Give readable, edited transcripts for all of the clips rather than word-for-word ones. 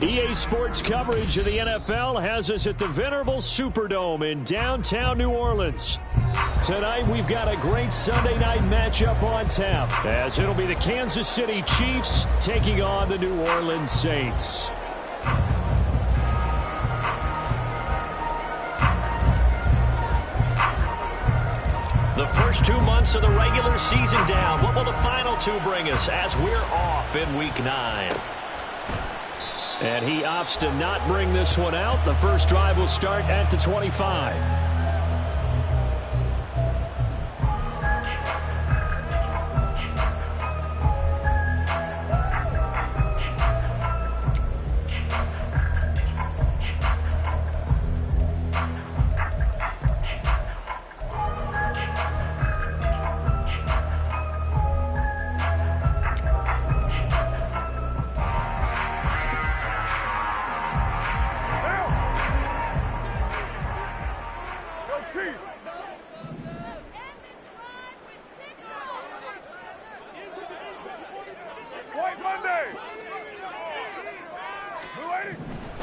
EA Sports coverage of the NFL has us at the venerable Superdome in downtown New Orleans. Tonight, we've got a great Sunday night matchup on tap, as it'll be the Kansas City Chiefs taking on the New Orleans Saints. The first 2 months of the regular season down. What will the final two bring us as we're off in Week 9? And he opts to not bring this one out. The first drive will start at the 25.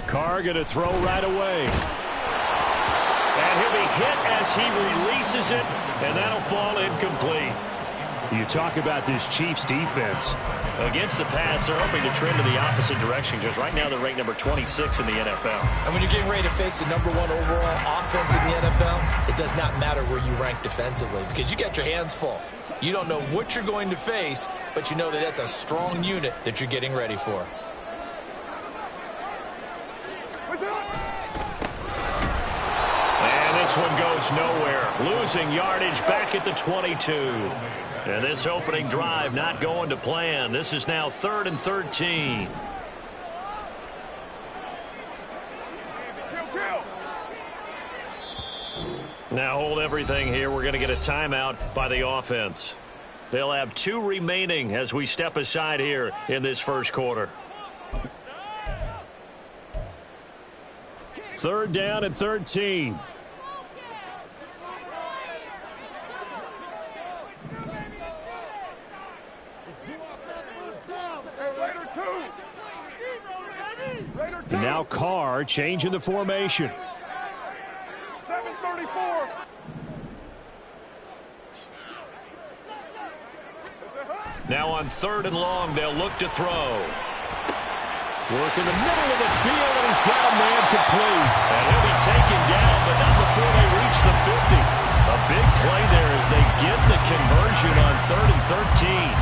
Carr going to throw right away. And he'll be hit as he releases it, and that'll fall incomplete. You talk about this Chiefs defense. Against the pass, they're hoping to trend in the opposite direction because right now they're ranked number 26 in the NFL. And when you're getting ready to face the number 1 overall offense in the NFL, it does not matter where you rank defensively because you got your hands full. You don't know what you're going to face, but you know that that's a strong unit that you're getting ready for. And this one goes nowhere. Losing yardage back at the 22. And this opening drive not going to plan. This is now 3rd and 13. Now hold everything here. We're going to get a timeout by the offense. They'll have 2 remaining as we step aside here in this first quarter. 3rd down and 13. And now Carr changing the formation. 734. Now on 3rd and long, they'll look to throw. Work in the middle of the field, and he's got a man complete. And he'll be taken down, but not before they reach the 50. A big play there as they get the conversion on 3rd and 13.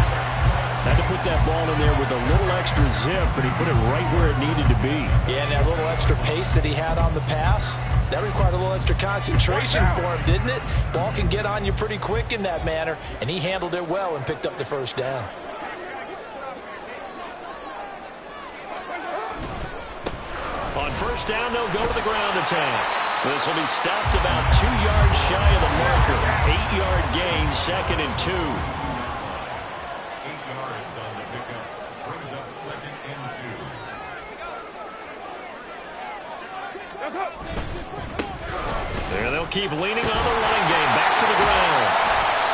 Had to put that ball in there with a little extra zip, but he put it right where it needed to be. Yeah, and that little extra pace that he had on the pass, that required a little extra concentration for him, didn't it? Ball can get on you pretty quick in that manner, and he handled it well and picked up the first down. On first down, they'll go to the ground attack. This will be stopped about 2 yards shy of the marker. 8-yard gain, 2nd and 2. There they'll keep leaning on the running game. Back to the ground.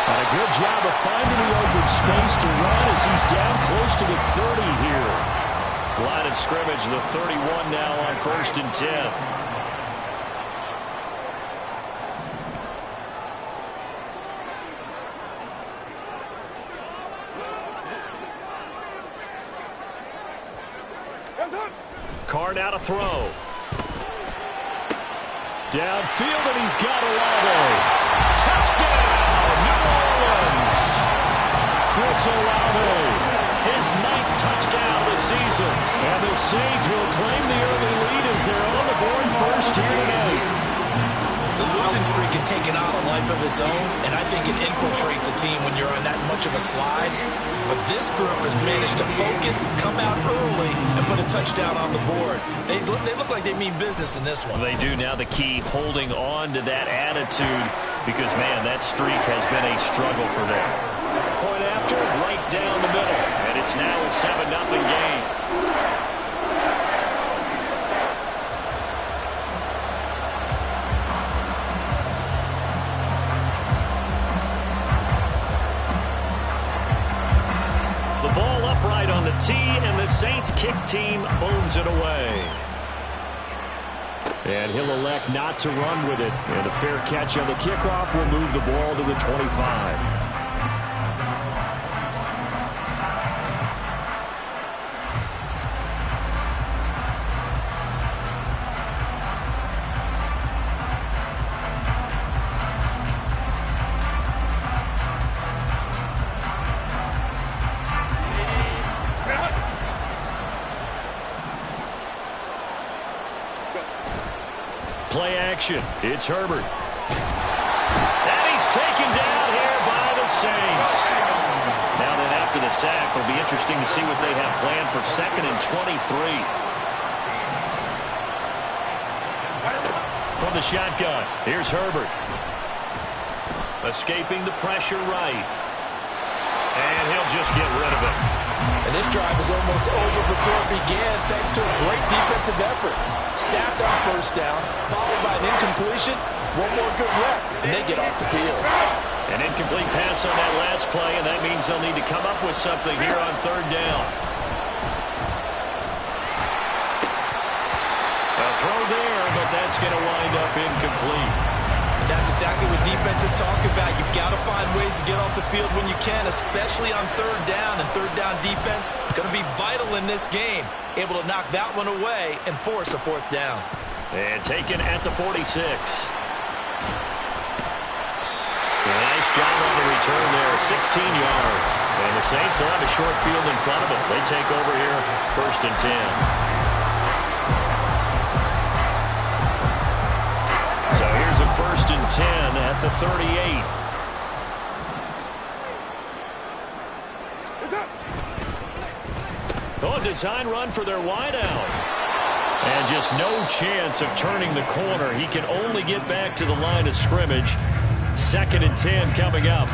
And a good job of finding the open space to run as he's down close to the 30 here. Line of scrimmage, the 31 now on 1st and 10. Carr now to throw. Downfield, and he's got Olave. Touchdown, New Orleans. Chris Olave, his 9th touchdown of the season. And the Saints will claim the early lead as they're on the board first here tonight. The losing streak can take it out a life of its own, and I think it infiltrates a team when you're on that much of a slide. But this group has managed to focus, come out early, and put a touchdown on the board. They look like they mean business in this one. They do. Now the key, holding on to that attitude, because, man, that streak has been a struggle for them. Point after, right down the middle, and it's now a 7-0 game. tee, and the Saints kick team owns it away. And he'll elect not to run with it. And a fair catch on the kickoff will move the ball to the 25. Play action. It's Herbert. And he's taken down here by the Saints. Now then, after the sack, it'll be interesting to see what they have planned for 2nd and 23. From the shotgun, here's Herbert. Escaping the pressure right. And he'll just get rid of it. And this drive is almost over before it began thanks to a great defensive effort. Sacked on first down, followed by an incompletion. One more good rep, and they get off the field. An incomplete pass on that last play, and that means they'll need to come up with something here on 3rd down. A throw there, but that's going to wind up incomplete. And that's exactly what defenses talk about. You've got to find ways to get off the field when you can, especially on 3rd down. And 3rd down defense going to be vital in this game. Able to knock that one away and force a 4th down. And taken at the 46. Nice job on the return there, 16 yards. And the Saints will have a short field in front of them. They take over here, 1st and 10. So here's a 1st and 10 at the 38. Oh, design run for their wideout. And just no chance of turning the corner. He can only get back to the line of scrimmage. 2nd and 10 coming up.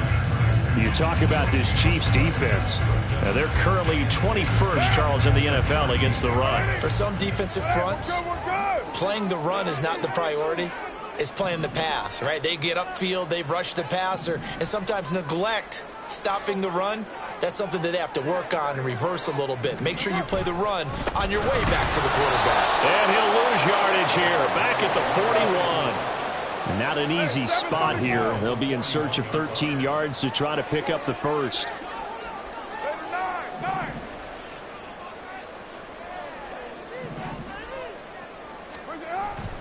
You talk about this Chiefs defense. Now they're currently 21st, Charles, in the NFL against the run. For some defensive fronts, playing the run is not the priority. It's playing the pass, right? They get upfield, they rush the passer, and sometimes neglect stopping the run. That's something that they have to work on and reverse a little bit. Make sure you play the run on your way back to the quarterback. And he'll lose yardage here, back at the 41. Not an easy spot here. They'll be in search of 13 yards to try to pick up the first.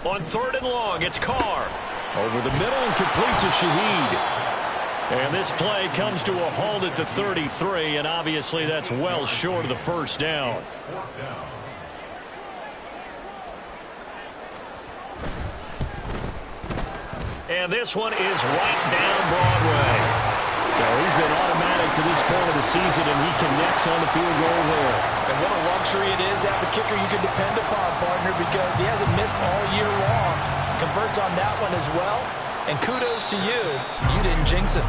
On 3rd and long, it's Carr. Over the middle and complete to Shaheed. And this play comes to a halt at the 33, and obviously that's well short of the 1st down. And this one is right down Broadway. So he's been automatic to this point of the season, and he connects on the field goal there. And what a luxury it is to have a kicker you can depend upon, partner, because he hasn't missed all year long. Converts on that one as well. And kudos to you. You didn't jinx it.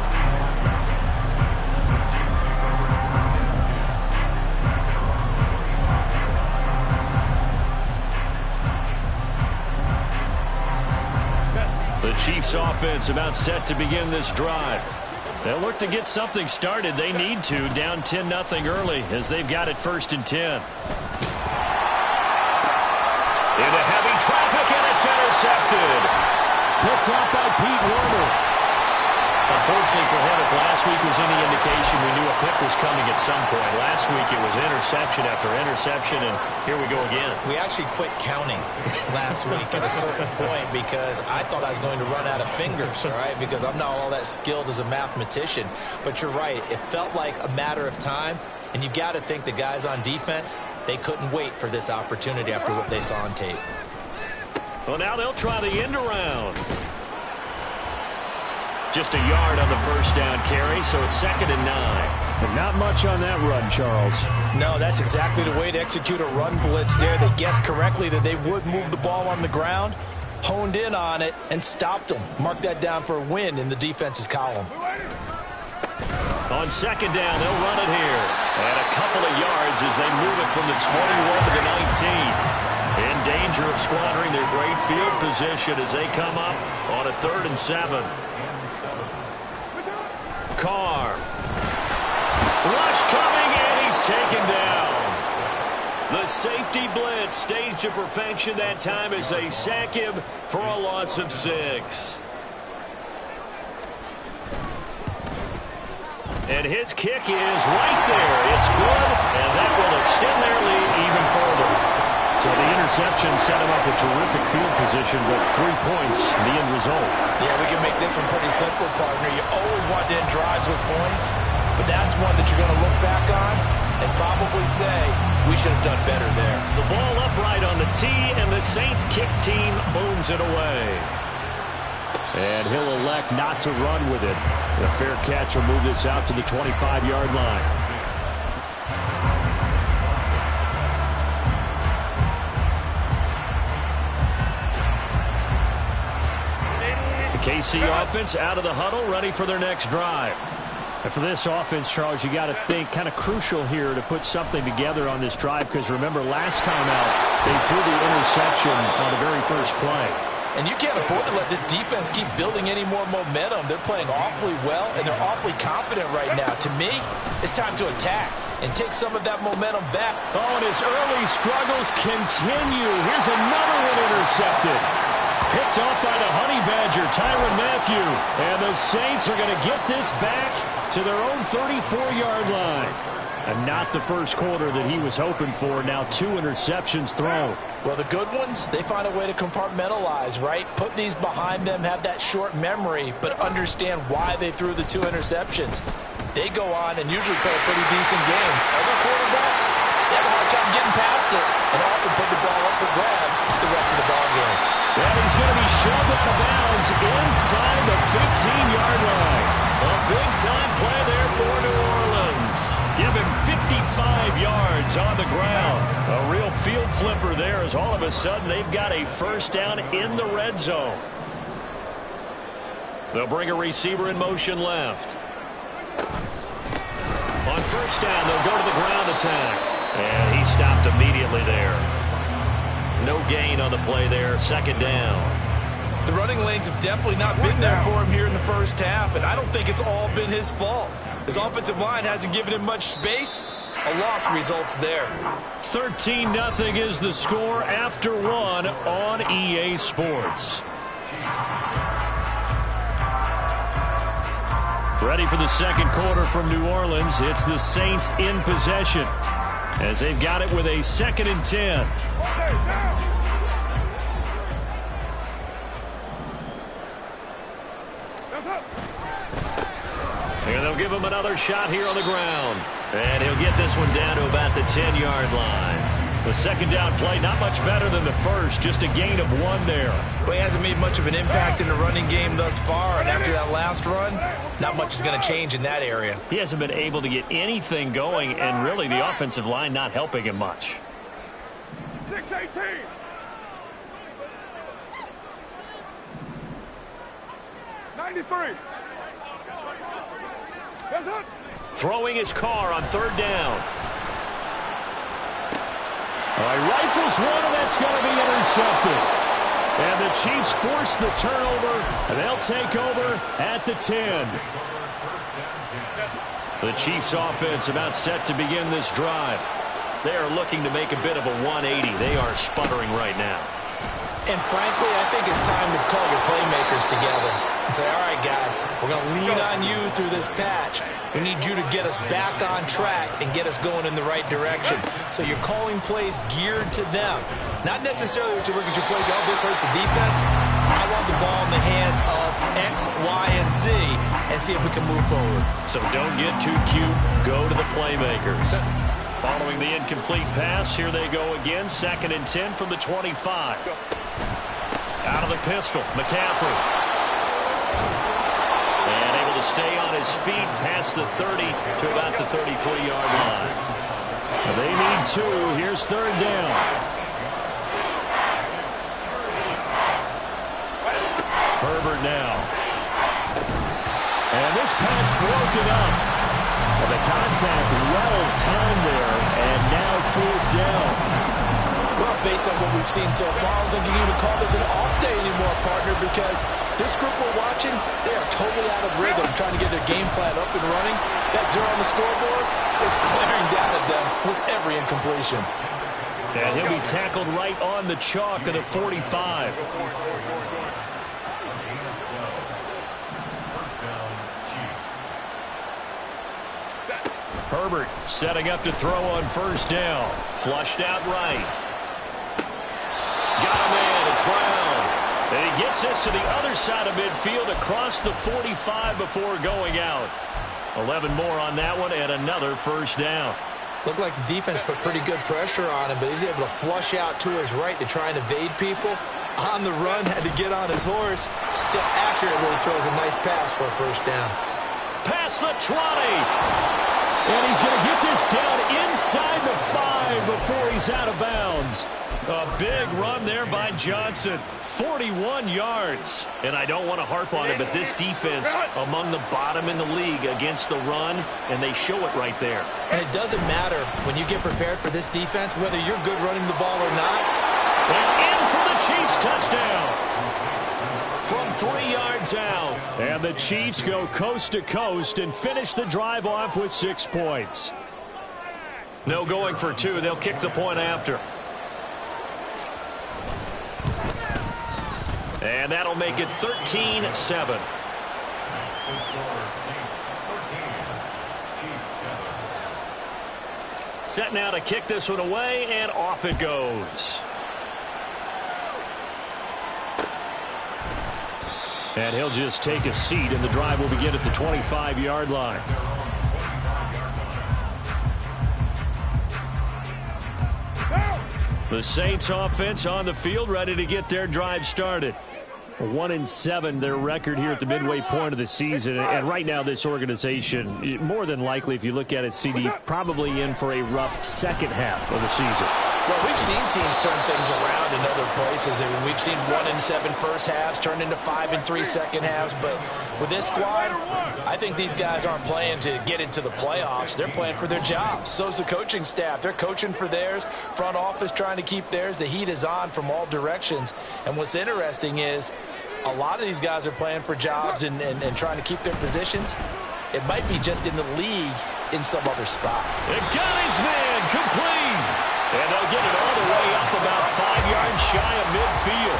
The Chiefs offense about set to begin this drive. They'll look to get something started. They need to, down 10-0 early as they've got it 1st and 10. Into heavy traffic, and it's intercepted. Picked up by Pete Werner. Unfortunately for him, if last week was any indication, we knew a pick was coming at some point. Last week it was interception after interception, and here we go again. We actually quit counting last week at a certain point because I thought I was going to run out of fingers, all right, because I'm not all that skilled as a mathematician. But you're right. It felt like a matter of time, and you got to think the guys on defense, they couldn't wait for this opportunity after what they saw on tape. Well, now they'll try the end around. Just a yard on the 1st down carry, so it's 2nd and 9. But not much on that run, Charles. No, that's exactly the way to execute a run blitz there. They guessed correctly that they would move the ball on the ground, honed in on it, and stopped them. Mark that down for a win in the defense's column. On 2nd down, they'll run it here. And a couple of yards as they move it from the 21 to the 19. In danger of squandering their great field position as they come up on a 3rd and 7. Carr. Rush coming, and he's taken down. safety blitz staged to perfection that time as they sack him for a loss of 6. And his kick is right there. It's good, and that will extend their lead even further. So the interception set him up a terrific field position, but 3 points, the end result. Yeah, we can make this one pretty simple, partner. You always want to end drives with points, but that's one that you're going to look back on and probably say, we should have done better there. The ball upright on the tee, and the Saints kick team booms it away. And he'll elect not to run with it. A fair catch will move this out to the 25-yard line. The KC offense out of the huddle, ready for their next drive. And for this offense, Charles, you got to think kind of crucial here to put something together on this drive, because remember last time out they threw the interception on the very first play. And you can't afford to let this defense keep building any more momentum. They're playing awfully well, and they're awfully confident right now. To me, it's time to attack and take some of that momentum back. Oh, and his early struggles continue. Here's another one intercepted. Picked off by the Honey Badger, Tyrann Mathieu. And the Saints are going to get this back to their own 34-yard line. And not the first quarter that he was hoping for. Now 2 interceptions thrown. Well, the good ones, they find a way to compartmentalize, right? Put these behind them, have that short memory, but understand why they threw the 2 interceptions. They go on and usually play a pretty decent game. Other quarterbacks, they have a hard time getting past it and often put the ball up for grabs the rest of the ball game. And he's going to be shoved out of bounds inside the 15-yard line. A big-time play there for New Orleans. Give him 55 yards on the ground. A real field flipper there, as all of a sudden they've got a first down in the red zone. They'll bring a receiver in motion left. On first down, they'll go to the ground attack. And he stopped immediately there. No gain on the play there. Second down. The running lanes have definitely not been there for him here in the first half, and I don't think it's all been his fault. His offensive line hasn't given him much space. A loss results there. 13-0 is the score after 1 on EA Sports. Ready for the second quarter from New Orleans. It's the Saints in possession as they've got it with a 2nd and 10. And they'll give him another shot here on the ground. And he'll get this one down to about the 10-yard line. The second down play, not much better than the first, just a gain of 1 there. Well, he hasn't made much of an impact in the running game thus far, and after that last run, not much is going to change in that area. He hasn't been able to get anything going, and really the offensive line not helping him much. 6-18. Throwing his car on 3rd down. He rifles one, and that's going to be intercepted. And the Chiefs force the turnover, and they'll take over at the 10. The Chiefs offense about set to begin this drive. They are looking to make a bit of a 180. They are sputtering right now. And frankly, I think it's time to call your playmakers together and say, all right, guys, we're going to lean on you through this patch. We need you to get us back on track and get us going in the right direction. So you're calling plays geared to them. Not necessarily what you look at your plays, oh, this hurts the defense. I want the ball in the hands of X, Y, and Z and see if we can move forward. So don't get too cute. Go to the playmakers. Following the incomplete pass, here they go again. 2nd and 10 from the 25. Out of the pistol, McCaffrey. And able to stay on his feet past the 30 to about the 33-yard line. They need 2. Here's 3rd down. Herbert now. And this pass broken up. Well, the contact well-timed there, and now 4th down. Well, based on what we've seen so far, I don't think you can even call this an off day anymore, partner, because this group we're watching, they are totally out of rhythm, trying to get their game plan up and running. That 0 on the scoreboard is glaring down at them with every incompletion. And he'll be tackled right on the chalk of the 45. Herbert setting up to throw on first down. Flushed out right. Got a man. It's Brown. And he gets us to the other side of midfield across the 45 before going out. 11 more on that one and another first down. Looked like the defense put pretty good pressure on him, but he's able to flush out to his right to try and evade people. On the run, had to get on his horse. Still accurately throws a nice pass for a first down. Past the 20. And he's going to get this down inside the 5 before he's out of bounds. A big run there by Johnson. 41 yards. And I don't want to harp on it, but this defense among the bottom in the league against the run, and they show it right there. And it doesn't matter when you get prepared for this defense, whether you're good running the ball or not. And in for the Chiefs touchdown. From 3 yards out. And the Chiefs go coast to coast and finish the drive off with 6 points. No going for 2. They'll kick the point after. And that'll make it 13-7. Set now to kick this one away, and off it goes. And he'll just take a seat, and the drive will begin at the 25-yard line. The Saints offense on the field, ready to get their drive started. 1-7 their record here at the midway point of the season, and right now this organization, more than likely, if you look at it, CD, probably in for a rough second half of the season. Well, we've seen teams turn things around in other places. I mean, we've seen 1-7 first halves turn into 5-3 second halves, but with this squad, I think these guys aren't playing to get into the playoffs. They're playing for their jobs. So's the coaching staff. They're coaching for theirs. Front office trying to keep theirs. The heat is on from all directions. And what's interesting is a lot of these guys are playing for jobs and trying to keep their positions. It might be just in the league in some other spot. It got his man complete. And they'll get it all the way up about 5 yards shy of midfield.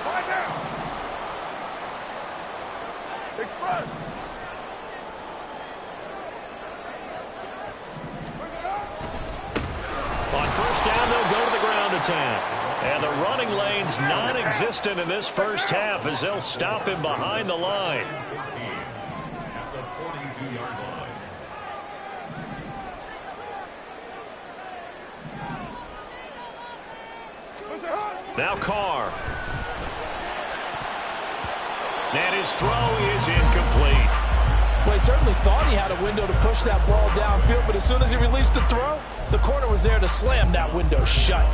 Find down. Express. On first down, they'll go to the ground attack. And the running lane's non-existent in this first half as they'll stop him behind the line. Now Carr. And his throw is incomplete. Well, he certainly thought he had a window to push that ball downfield, but as soon as he released the throw, the corner was there to slam that window shut.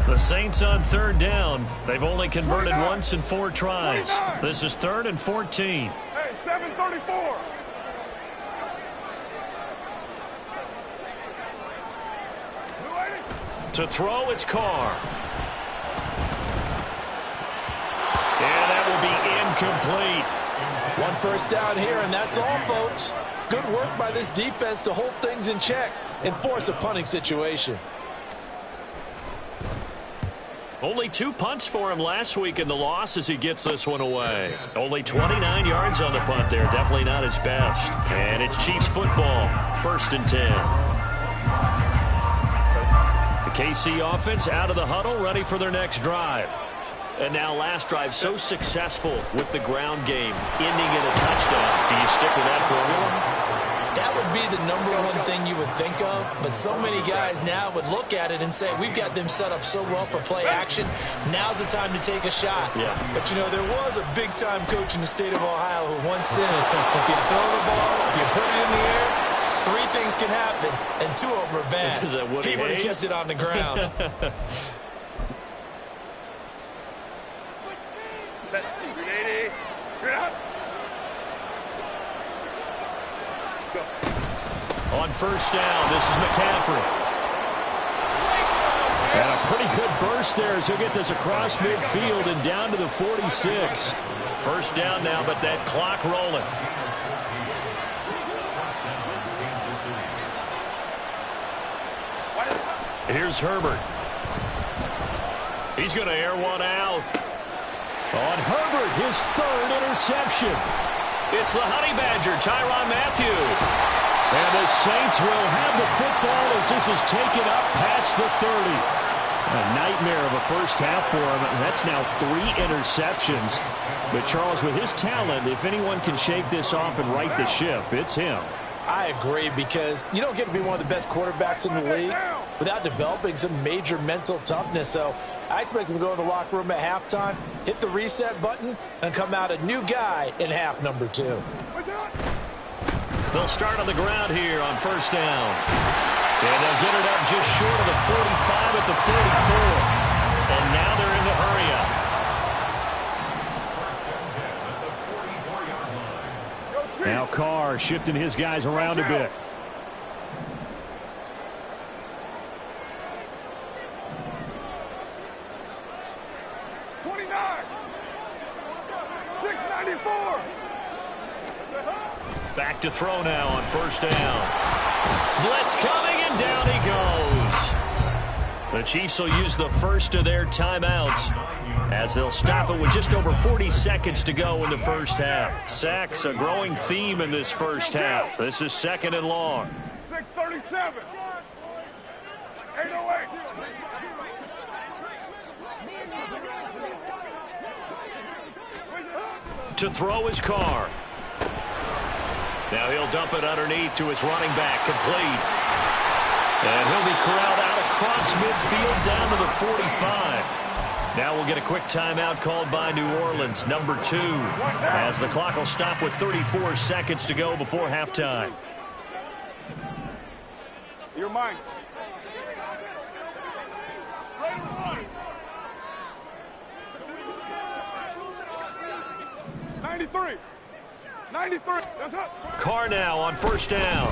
The Saints on third down. They've only converted once in 4 tries. This is 3rd and 14. Hey, 734. To throw, it's Carr. And that will be incomplete. 1 first down here, and that's all, folks. Good work by this defense to hold things in check and force a punting situation. Only 2 punts for him last week in the loss as he gets this one away. Only 29 yards on the punt there. Definitely not his best. And it's Chiefs football. 1st and 10. The KC offense out of the huddle, ready for their next drive. And now last drive so successful with the ground game, ending in a touchdown. Do you stick with that formula? That would be the #1 thing you would think of, but so many guys now would look at it and say, we've got them set up so well for play action. Now's the time to take a shot. Yeah. But, you know, there was a big-time coach in the state of Ohio who once said, if you throw the ball, if you put it in the air, 3 things can happen, and 2 of them are bad. Is that Woody He would have Hayes? kept it on the ground. On first down, this is McCaffrey. And a pretty good burst there as he'll get this across midfield and down to the 46. First down now, but that clock rolling. Here's Herbert. He's going to air one out. On Herbert, his third interception. It's the Honey Badger, Tyrann Mathieu. And the Saints will have the football as this is taken up past the 30. A nightmare of a first half for him. That's now 3 interceptions. But Charles, with his talent, if anyone can shake this off and right the ship, it's him. I agree, because you don't get to be one of the best quarterbacks in the league without developing some major mental toughness. So I expect him to go in the locker room at halftime, hit the reset button, and come out a new guy in half number 2. They'll start on the ground here on first down. And they'll get it up just short of the 45 at the 44. And now they're in the hurry-up. Now Carr shifting his guys around a bit. Back to throw now on first down. Blitz coming, and down he goes. The Chiefs will use the first of their timeouts as they'll stop it with just over 40 seconds to go in the first half. Sacks, a growing theme in this first half. This is second and long. 6:37. 8:08. To throw his Carr. Now he'll dump it underneath to his running back, complete. And he'll be corralled out across midfield down to the 45. Now we'll get a quick timeout called by New Orleans, number 2, as the clock will stop with 34 seconds to go before halftime. Your mind. 93. 93. That's up. Carr now on first down.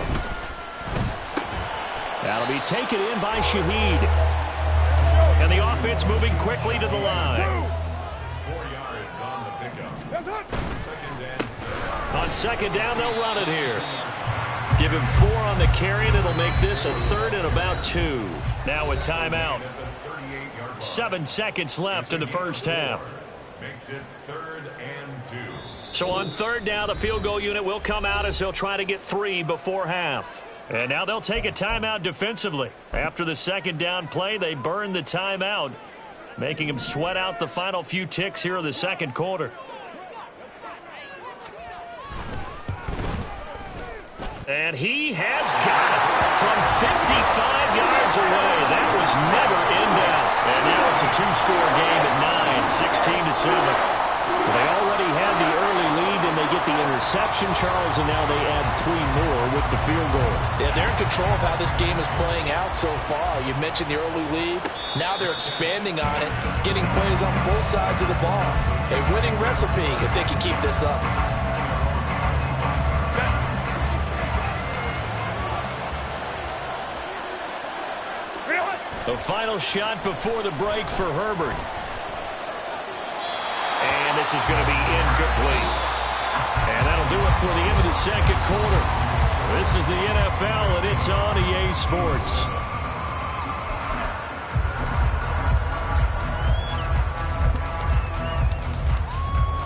That'll be taken in by Shaheed. And the offense moving quickly to the line. 4 yards on the pickup. That's up. On second down, they'll run it here. Give him 4 on the carry, and it'll make this a third and about 2. Now a timeout. 7 seconds left in the first half. Makes it 3rd and 2. So on third down, the field goal unit will come out as they'll try to get 3 before half. And now they'll take a timeout defensively. After the second down play, they burn the timeout, making them sweat out the final few ticks here of the second quarter. And he has got it from 55 yards away. That was never in doubt. And now it's a 2-score game at 9, 16-7. They already had the early lead, and they get the interception, Charles, and now they add 3 more with the field goal. Yeah, they're in control of how this game is playing out so far. You mentioned the early lead. Now they're expanding on it, getting plays on both sides of the ball. A winning recipe if they can keep this up. The final shot before the break for Herbert. And this is going to be incomplete. And that'll do it for the end of the second quarter. This is the NFL, and it's on EA Sports.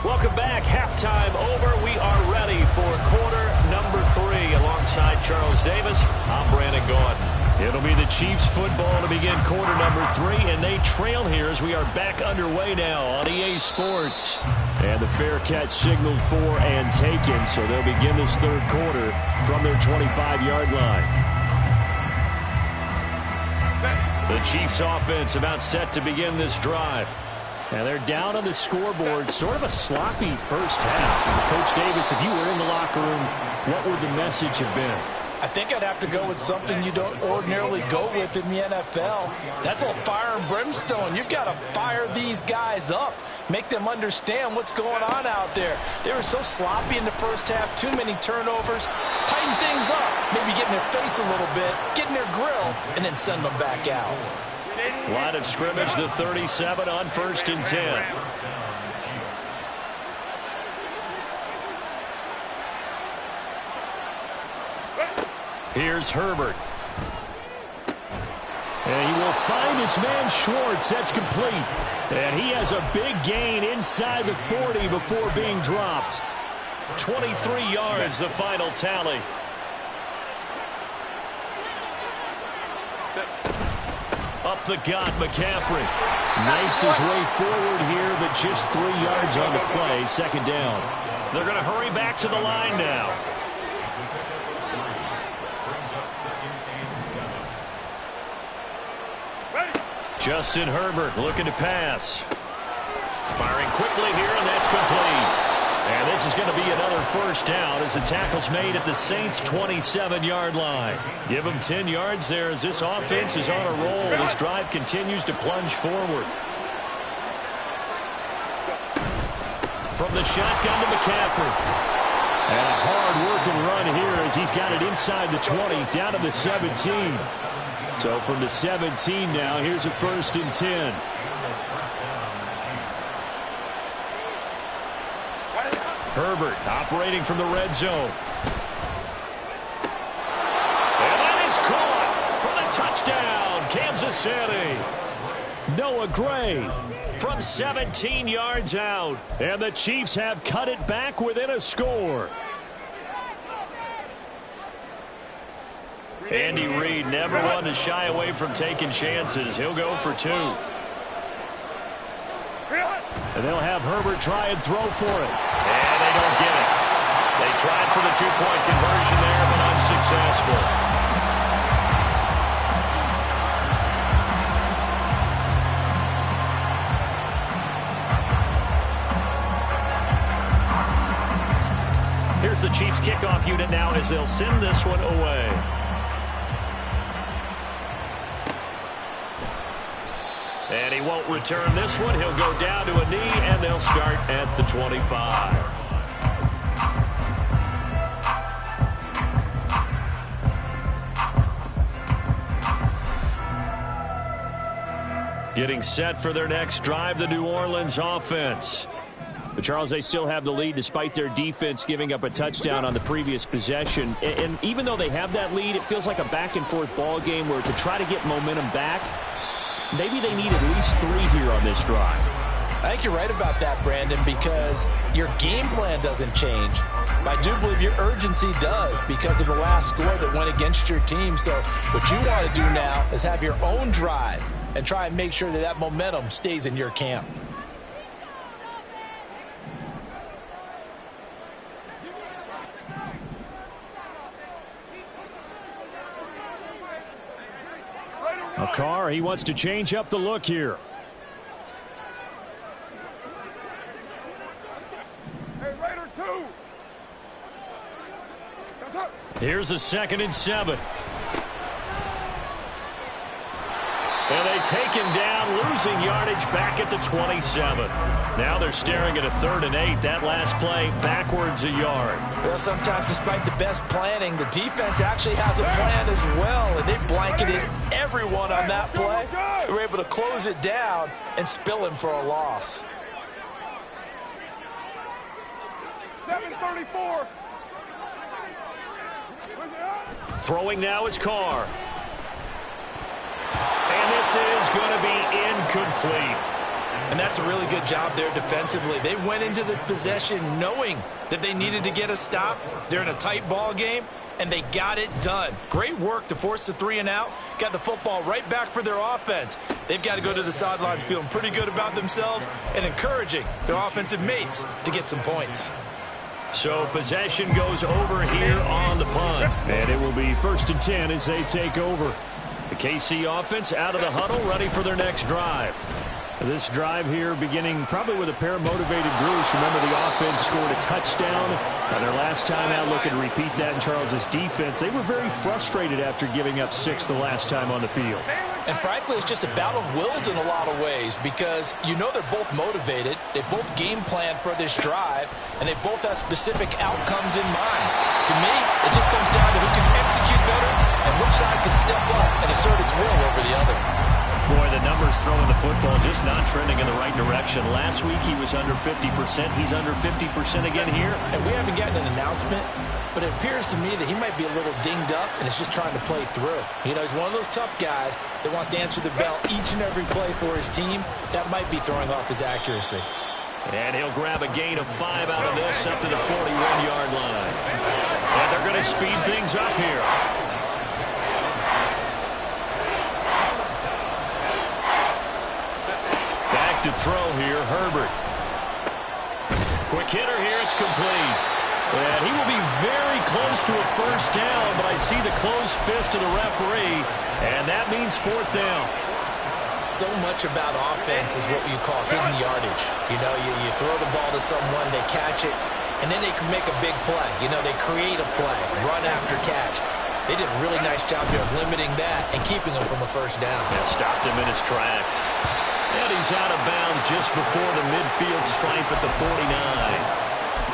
Welcome back. Halftime over. We are ready for quarter number 3. Alongside Charles Davis, I'm Brandon Gordon. It'll be the Chiefs football to begin quarter number 3, and they trail here as we are back underway now on EA Sports. And the fair catch signaled for and taken, so they'll begin this third quarter from their 25-yard line. The Chiefs offense about set to begin this drive. And they're down on the scoreboard, sort of a sloppy first half. Coach Davis, if you were in the locker room, what would the message have been? I think I'd have to go with something you don't ordinarily go with in the NFL. That's a little fire and brimstone. You've got to fire these guys up. Make them understand what's going on out there. They were so sloppy in the first half, too many turnovers. Tighten things up, maybe get in their face a little bit, get in their grill, and then send them back out. Line of scrimmage, the 37 on 1st and 10. Here's Herbert. And he will find his man Schwartz. That's complete. And he has a big gain inside the 40 before being dropped. 23 yards, the final tally. Up the gut, McCaffrey. Knifes his way forward here, but just 3 yards on the play. Second down. They're going to hurry back to the line now. Justin Herbert looking to pass. Firing quickly here, and that's complete. And this is going to be another first down as the tackle's made at the Saints' 27-yard line. Give them 10 yards there as this offense is on a roll. This drive continues to plunge forward. From the shotgun to McCaffrey. And a hard-working run here as he's got it inside the 20, down to the 17. So from the 17 now, here's a 1st and 10. Herbert operating from the red zone. And that is caught for the touchdown, Kansas City. Noah Gray from 17 yards out. And the Chiefs have cut it back within a score. Andy Reid never one to shy away from taking chances. He'll go for 2. And they'll have Herbert try and throw for it. And they don't get it. They tried for the 2-point conversion there, but unsuccessful. Here's the Chiefs kickoff unit now as they'll send this one away. And he won't return this one. He'll go down to a knee, and they'll start at the 25. Getting set for their next drive, the New Orleans offense. But, Charles, they still have the lead despite their defense giving up a touchdown on the previous possession. And even though they have that lead, it feels like a back-and-forth ball game where to try to get momentum back, maybe they need at least 3 here on this drive. I think you're right about that, Brandon, because your game plan doesn't change. I do believe your urgency does because of the last score that went against your team. So what you want to do now is have your own drive and try and make sure that that momentum stays in your camp. Carr, he wants to change up the look here. Hey, Raider 2. Here's a 2nd and 7. And they take him down, losing yardage back at the 27. Now they're staring at a 3rd and 8. That last play backwards a yard. Well, sometimes despite the best planning, the defense actually has a plan as well, and they blanketed everyone on that play. They were able to close it down and spill him for a loss. 7:34. Throwing now is Carr. And this is going to be incomplete. And that's a really good job there defensively. They went into this possession knowing that they needed to get a stop. They're in a tight ball game, and they got it done. Great work to force the 3 and out. Got the football right back for their offense. They've got to go to the sidelines feeling pretty good about themselves and encouraging their offensive mates to get some points. So possession goes over here on the punt. And it will be 1st and 10 as they take over. The KC offense out of the huddle, ready for their next drive. This drive here beginning probably with a pair of motivated Bruce. Remember, the offense scored a touchdown on their last time out. Looking to repeat that in Charles's defense. They were very frustrated after giving up 6 the last time on the field. And frankly, it's just a battle of wills in a lot of ways because you know they're both motivated. They both game plan for this drive, and they both have specific outcomes in mind. To me, it just comes down to who can execute better and which side can step up and assert its will over the other. Boy, the numbers throwing the football just not trending in the right direction. Last week he was under 50%. He's under 50% again here. And we haven't gotten an announcement, but it appears to me that he might be a little dinged up and is just trying to play through. You know, he's one of those tough guys that wants to answer the bell each and every play for his team. That might be throwing off his accuracy. And he'll grab a gain of 5 out of this up to the 41-yard line. And they're going to speed things up here. Back to throw here, Herbert. Quick hitter here, it's complete. And he will be very close to a first down, but I see the closed fist of the referee, and that means 4th down. So much about offense is what you call hidden yardage. You know, you throw the ball to someone, they catch it, and then they can make a big play. You know, they create a play, run after catch. They did a really nice job here of limiting that and keeping him from a first down. Yeah, stopped him in his tracks. And he's out of bounds just before the midfield stripe at the 49.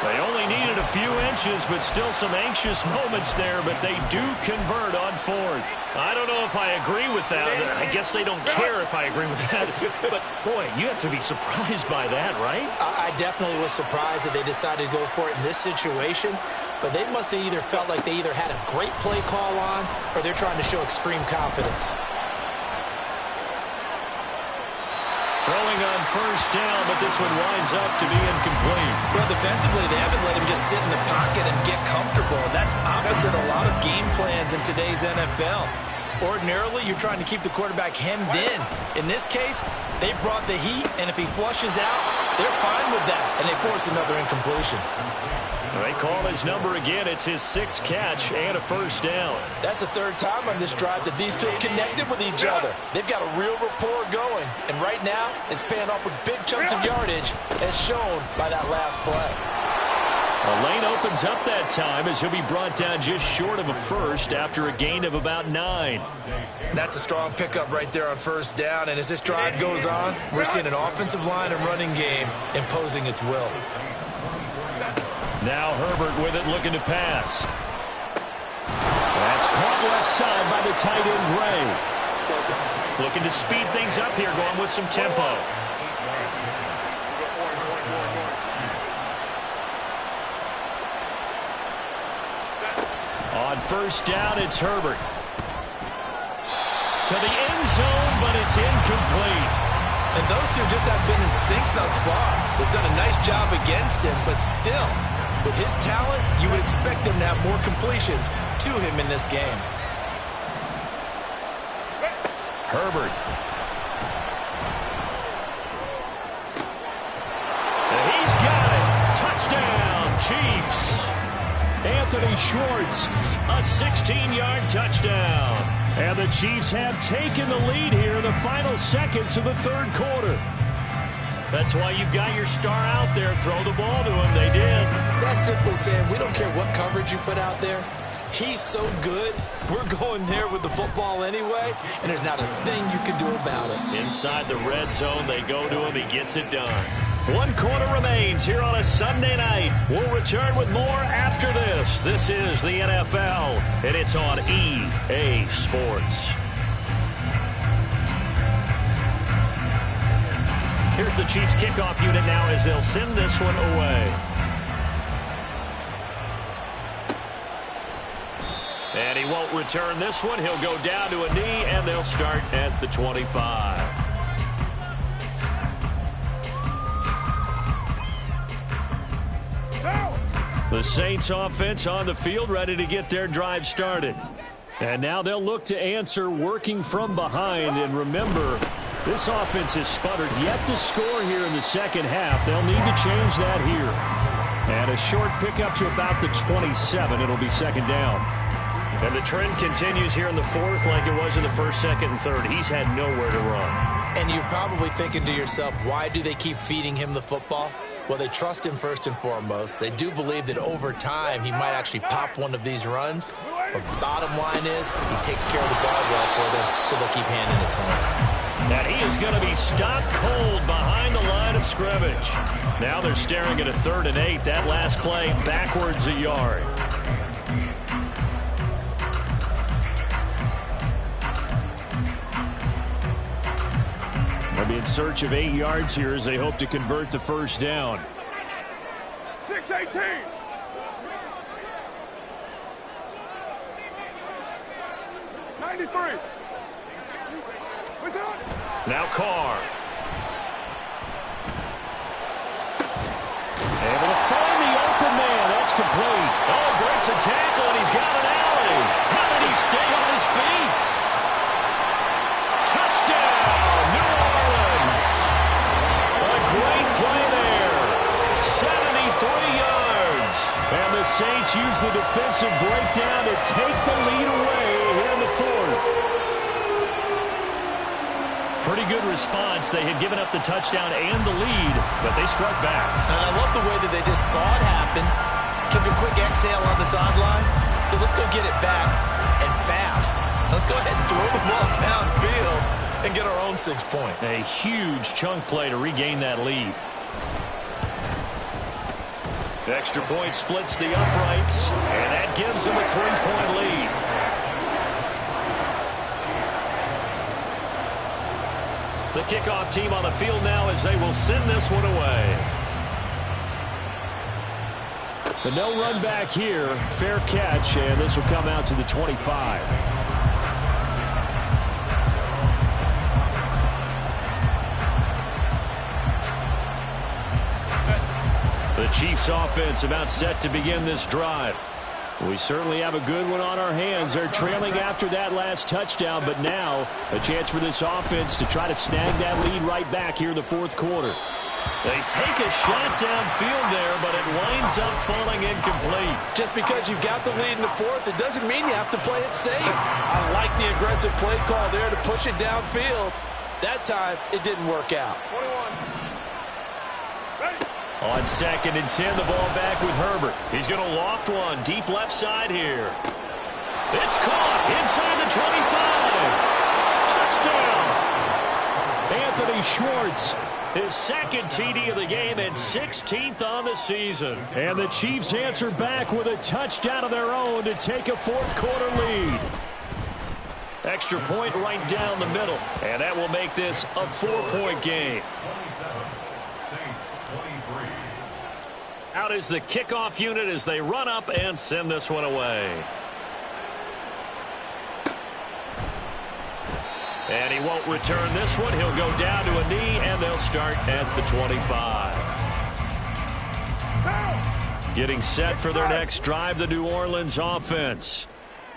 They only needed a few inches, but still some anxious moments there, but they do convert on 4th. I don't know if I agree with that. I guess they don't care if I agree with that. But, boy, you have to be surprised by that, right? I definitely was surprised that they decided to go for it in this situation, but they must have either felt like they either had a great play call on or they're trying to show extreme confidence. Throwing on first down, but this one winds up to be incomplete. Well, defensively, they haven't let him just sit in the pocket and get comfortable. That's opposite a lot of game plans in today's NFL. Ordinarily, you're trying to keep the quarterback hemmed in. In this case, they brought the heat, and if he flushes out, they're fine with that, and they force another incompletion. They call his number again. It's his 6th catch and a first down. That's the 3rd time on this drive that these two have connected with each other. They've got a real rapport going, and right now it's paying off with big chunks of yardage as shown by that last play. A lane opens up that time as he'll be brought down just short of a first after a gain of about 9. That's a strong pickup right there on first down, and as this drive goes on, we're seeing an offensive line and running game imposing its will. Now Herbert with it, looking to pass. That's caught left side by the tight end, Gray. Looking to speed things up here, going with some tempo. On first down, it's Herbert. To the end zone, but it's incomplete. And those two just have been in sync thus far. They've done a nice job against him, but still, with his talent, you would expect him to have more completions to him in this game. Herbert. And he's got it. Touchdown, Chiefs. Anthony Schwartz, a 16-yard touchdown. And the Chiefs have taken the lead here in the final seconds of the 3rd quarter. That's why you've got your star out there. Throw the ball to him. They did. That's simply saying we don't care what coverage you put out there. He's so good, we're going there with the football anyway, and there's not a thing you can do about it. Inside the red zone, they go to him. He gets it done. 1 quarter remains here on a Sunday night. We'll return with more after this. This is the NFL, and it's on EA Sports. Here's the Chiefs kickoff unit now as they'll send this one away. And he won't return this one. He'll go down to a knee, and they'll start at the 25. The Saints offense on the field, ready to get their drive started. And now they'll look to answer working from behind. And remember, this offense has sputtered, yet to score here in the second half. They'll need to change that here. And a short pickup to about the 27. It'll be 2nd down. And the trend continues here in the 4th like it was in the 1st, 2nd, and 3rd. He's had nowhere to run. And you're probably thinking to yourself, why do they keep feeding him the football? Well, they trust him first and foremost. They do believe that over time he might actually pop one of these runs. But bottom line is he takes care of the ball well for them, so they'll keep handing it to him. And he is going to be stopped cold behind the line of scrimmage. Now they're staring at a 3rd and 8. That last play backwards a yard. They'll be in search of 8 yards here as they hope to convert the first down. 6-18. Now Carr. Able to find the open man. That's complete. Oh, breaks a tackle, and he's got an alley. How did he stay on his feet? Touchdown, New Orleans. A great play there. 73 yards. And the Saints use the defensive breakdown to take the lead away here in the fourth. Pretty good response. They had given up the touchdown and the lead, but they struck back. And I love the way that they just saw it happen, took a quick exhale on the sidelines. So let's go get it back and fast. Let's go ahead and throw the ball downfield and get our own 6 points. A huge chunk play to regain that lead. Extra point splits the uprights, and that gives them a 3-point lead. The kickoff team on the field now as they will send this one away. But no run back here. Fair catch, and this will come out to the 25. The Chiefs offense about set to begin this drive. We certainly have a good one on our hands. They're trailing after that last touchdown, but now a chance for this offense to try to snag that lead right back here in the fourth quarter. They take a shot downfield there, but it winds up falling incomplete. Just because you've got the lead in the fourth, it doesn't mean you have to play it safe. I like the aggressive play call there to push it downfield. That time, it didn't work out. 21. On 2nd and 10, the ball back with Herbert. He's going to loft one deep left side here. It's caught inside the 25. Touchdown. Anthony Schwartz. His second TD of the game and 16th on the season. And the Chiefs answer back with a touchdown of their own to take a fourth quarter lead. Extra point right down the middle. And that will make this a 4-point game. Out is the kickoff unit as they run up and send this one away. And he won't return this one. He'll go down to a knee, and they'll start at the 25. Getting set for their next drive, the New Orleans offense.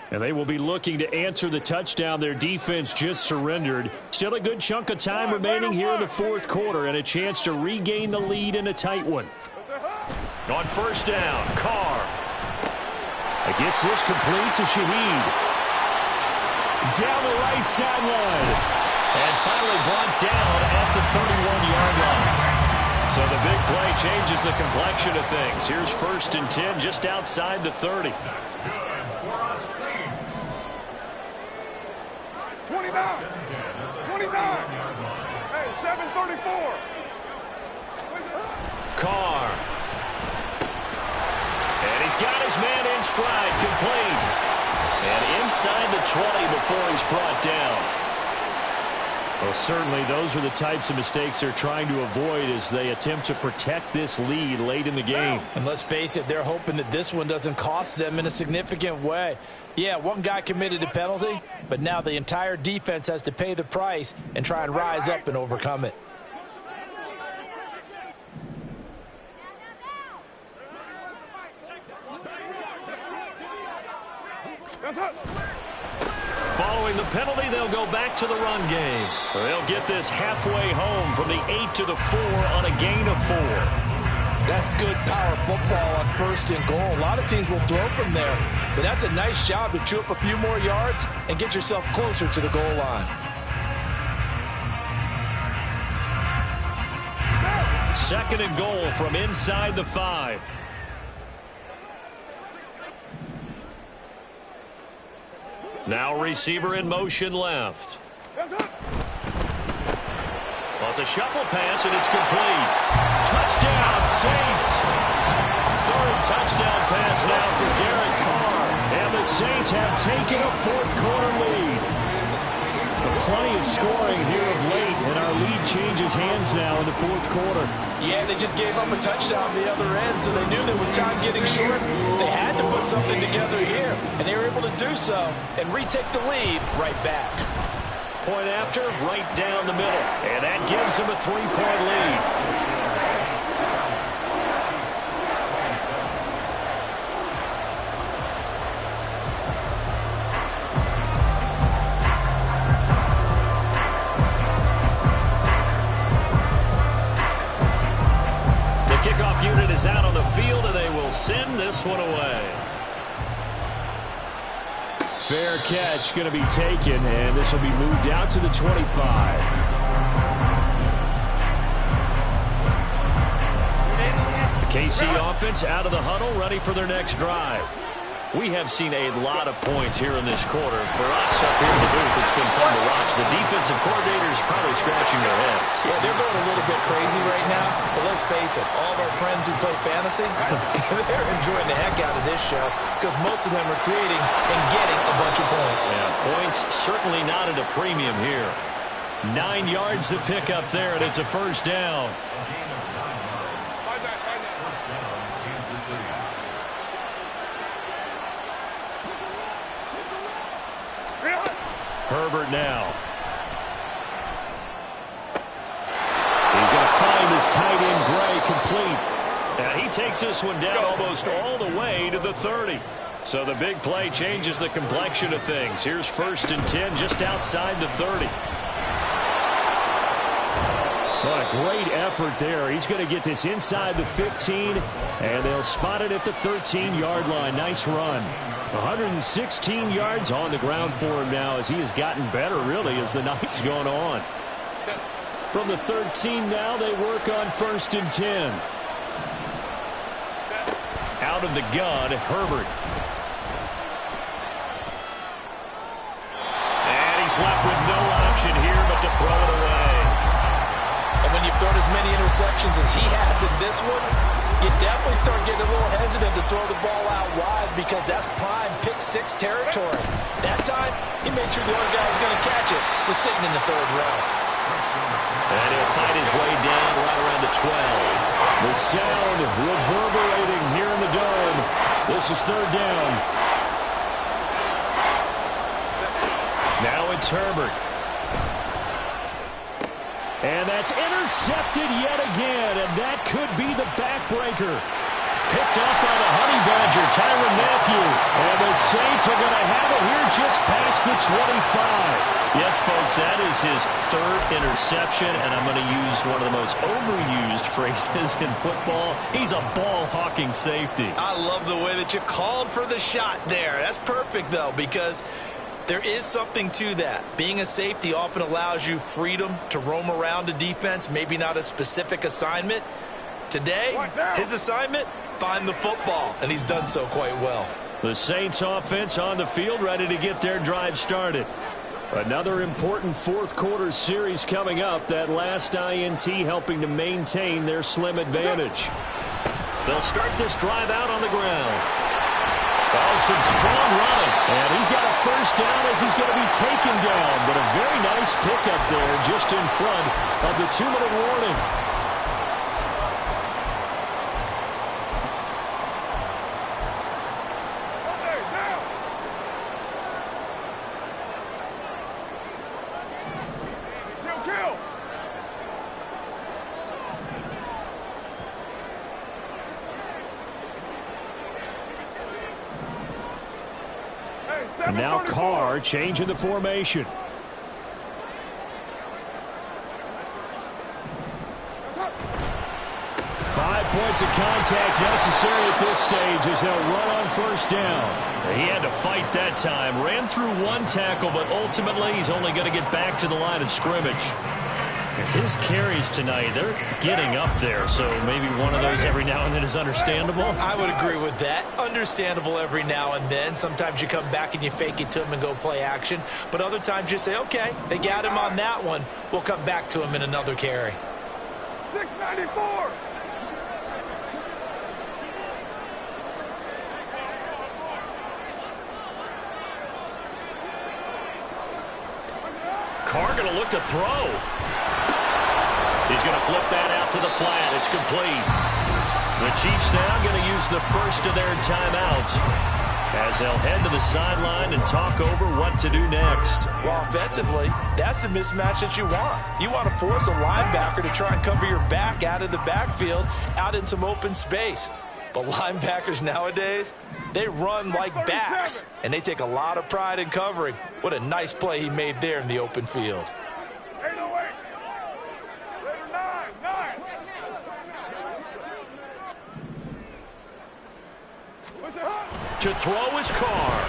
And they will be looking to answer the touchdown their defense just surrendered. Still a good chunk of time remaining here in the fourth quarter and a chance to regain the lead in a tight one. On first down, Carr. It gets this complete to Shaheed. Down the right sideline. And finally brought down at the 31-yard line. So the big play changes the complexion of things. Here's 1st and 10 just outside the 30. That's good for our Saints. 29. 29. Hey, 7:34. Carr. And he's got his man in stride, complete. And inside the 20 before he's brought down. Well, certainly those are the types of mistakes they're trying to avoid as they attempt to protect this lead late in the game. And let's face it, they're hoping that this one doesn't cost them in a significant way. Yeah, one guy committed a penalty, but now the entire defense has to pay the price and try and rise up and overcome it. Following the penalty, they'll go back to the run game. They'll get this halfway home from the 8 to the 4 on a gain of 4. That's good power football on 1st and goal. A lot of teams will throw from there, but that's a nice job to chew up a few more yards and get yourself closer to the goal line. 2nd and goal from inside the 5. Now receiver in motion left. Well, it's a shuffle pass, and it's complete. Touchdown, Saints. 3rd touchdown pass now for Derek Carr. And the Saints have taken a fourth quarter lead. The plenty of scoring here of late, and our lead changes hands now in the fourth quarter. Yeah, they just gave up a touchdown the other end, so they knew that with time getting short, they had to put something together here, and they were able to do so and retake the lead right back. Point after, right down the middle, and that gives them a 3-point lead. Unit is out on the field, and they will send this one away. Fair catch going to be taken, and this will be moved out to the 25. The KC offense out of the huddle, ready for their next drive. We have seen a lot of points here in this quarter. For us up here in the booth, it's been fun to watch. The defensive coordinators probably scratching their heads. Yeah, they're going a little bit crazy right now. But let's face it, all of our friends who play fantasy, they're enjoying the heck out of this show because most of them are creating and getting a bunch of points. Yeah, points certainly not at a premium here. 9 yards to pick up there, and it's a first down. Herbert now. He's going to find his tight end Gray complete. Now he takes this one down almost all the way to the 30. So the big play changes the complexion of things. Here's 1st and 10 just outside the 30. What a great effort there. He's going to get this inside the 15, and they'll spot it at the 13-yard line. Nice run. 116 yards on the ground for him now as he has gotten better, really, as the night's going on. From the 13 now, they work on 1st and 10. Out of the gun, Herbert. And he's left with no option here but to throw it away. And when you've thrown as many interceptions as he has in this one, you definitely start getting a little hesitant to throw the ball out wide because that's prime pick-6 territory. That time, he made sure the other guy was going to catch it. Was sitting in the 3rd row. And he'll fight his way down right around the 12. The sound reverberating here in the dome. This is 3rd down. Now it's Herbert. And that's intercepted yet again, and that could be the backbreaker. Picked up by the Honey Badger, Tyrann Mathieu. And the Saints are going to have it here just past the 25. Yes, folks, that is his 3rd interception, and I'm going to use one of the most overused phrases in football. He's a ball-hawking safety. I love the way that you called for the shot there. That's perfect, though, because there is something to that. Being a safety often allows you freedom to roam around a defense, maybe not a specific assignment. Today, his assignment, find the football, and he's done so quite well. The Saints offense on the field, ready to get their drive started. Another important fourth quarter series coming up. That last INT helping to maintain their slim advantage. They'll start this drive out on the ground. Oh, some strong running. And he's got a first down as he's going to be taken down. But a very nice pickup there just in front of the 2-minute warning. Now Carr changing the formation. 5 points of contact necessary at this stage as they'll run on 1st down. He had to fight that time. Ran through 1 tackle, but ultimately he's only going to get back to the line of scrimmage. His carries tonight, they're getting up there, so maybe one of those every now and then is understandable. I would agree with that. Understandable every now and then. Sometimes you come back and you fake it to him and go play action. But other times you say, okay, they got him on that one. We'll come back to him in another carry. 694. Carr going to look to throw. He's going to flip that out to the flat. It's complete. The Chiefs now going to use the first of their timeouts as they'll head to the sideline and talk over what to do next. Well, offensively, that's the mismatch that you want. You want to force a linebacker to try and cover your back out of the backfield, out in some open space. But linebackers nowadays, they run like backs, and they take a lot of pride in covering. What a nice play he made there in the open field. To throw his Carr.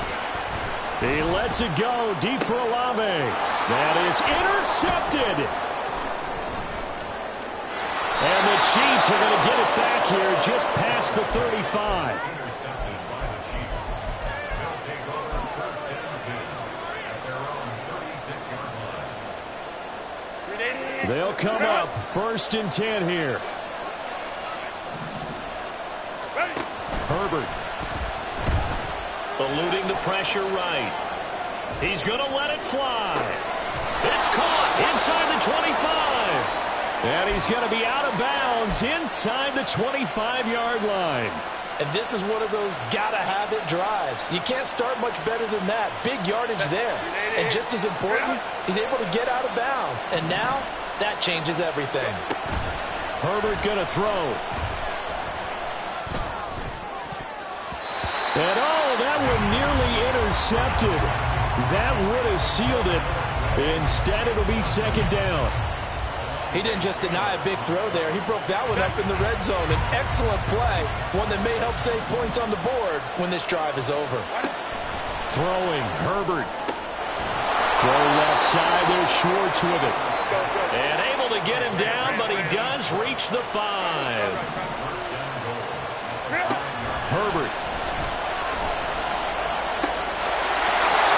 He lets it go deep for Olave. That is intercepted. And the Chiefs are going to get it back here just past the 35. Intercepted by the Chiefs. They'll take over first and 10 at their own 36-yard line. They'll come up first and 10 here. Herbert. Eluding the pressure right. He's going to let it fly. It's caught inside the 25. And he's going to be out of bounds inside the 25-yard line. And this is one of those gotta-have-it drives. You can't start much better than that. Big yardage there. And just as important, he's able to get out of bounds. And now, that changes everything. Herbert going to throw. And that one nearly intercepted. That would have sealed it. Instead, it'll be second down. He didn't just deny a big throw there. He broke that one up in the red zone. An excellent play, one that may help save points on the board when this drive is over. Throwing, Herbert. Throw left side, there's Schwartz with it. And able to get him down, but he does reach the 5. Herbert.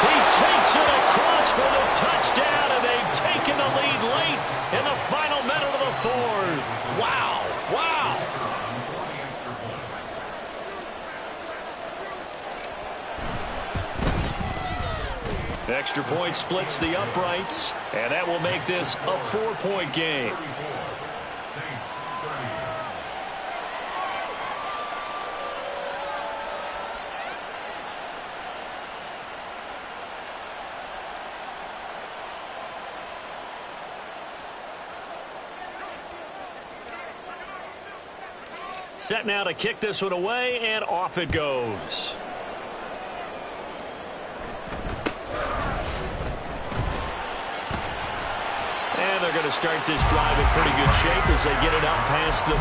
He takes it across for the touchdown, and they've taken the lead late in the final minute of the 4th. Wow. Wow. Extra point splits the uprights, and that will make this a 4-point game. Saints 30. Set now to kick this one away, and off it goes. And they're going to start this drive in pretty good shape as they get it up past the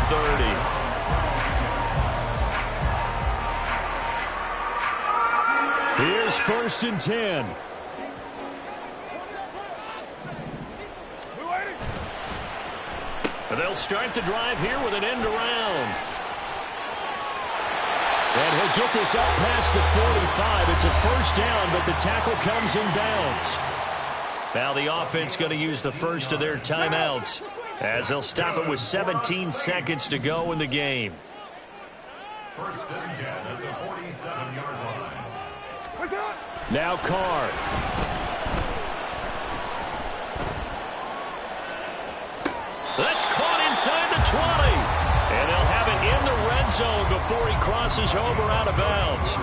30. Here's first and 10. And they'll start the drive here with an end around. And he'll get this up past the 45. It's a first down, but the tackle comes in bounds. Now the offense going to use the first of their timeouts as they'll stop it with 17 seconds to go in the game. First and 10 at the 47-yard line. Now Carr. That's caught inside the 20. And they'll have it in the red zone before he crosses over out of bounds.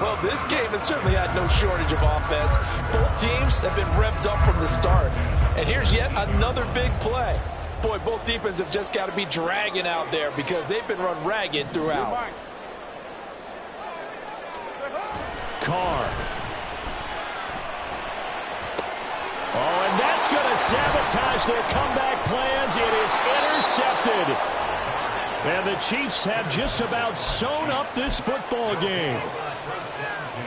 Well, this game has certainly had no shortage of offense. Both teams have been revved up from the start. And here's yet another big play. Boy, both defenses have just got to be dragging out there because they've been run ragged throughout. Carr. Oh, and that's going to sabotage their comeback plans. It is intercepted. And the Chiefs have just about sewn up this football game. First and 10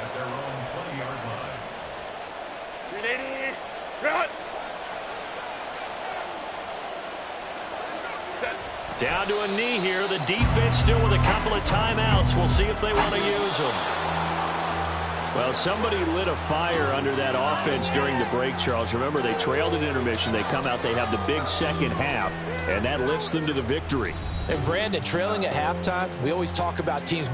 at their own 20-yard line. Down to a knee here. The defense still with a couple of timeouts. We'll see if they want to use them. Well, somebody lit a fire under that offense during the break, Charles. Remember, they trailed at intermission. They come out, they have the big second half, and that lifts them to the victory. And Brandon, trailing at halftime, we always talk about teams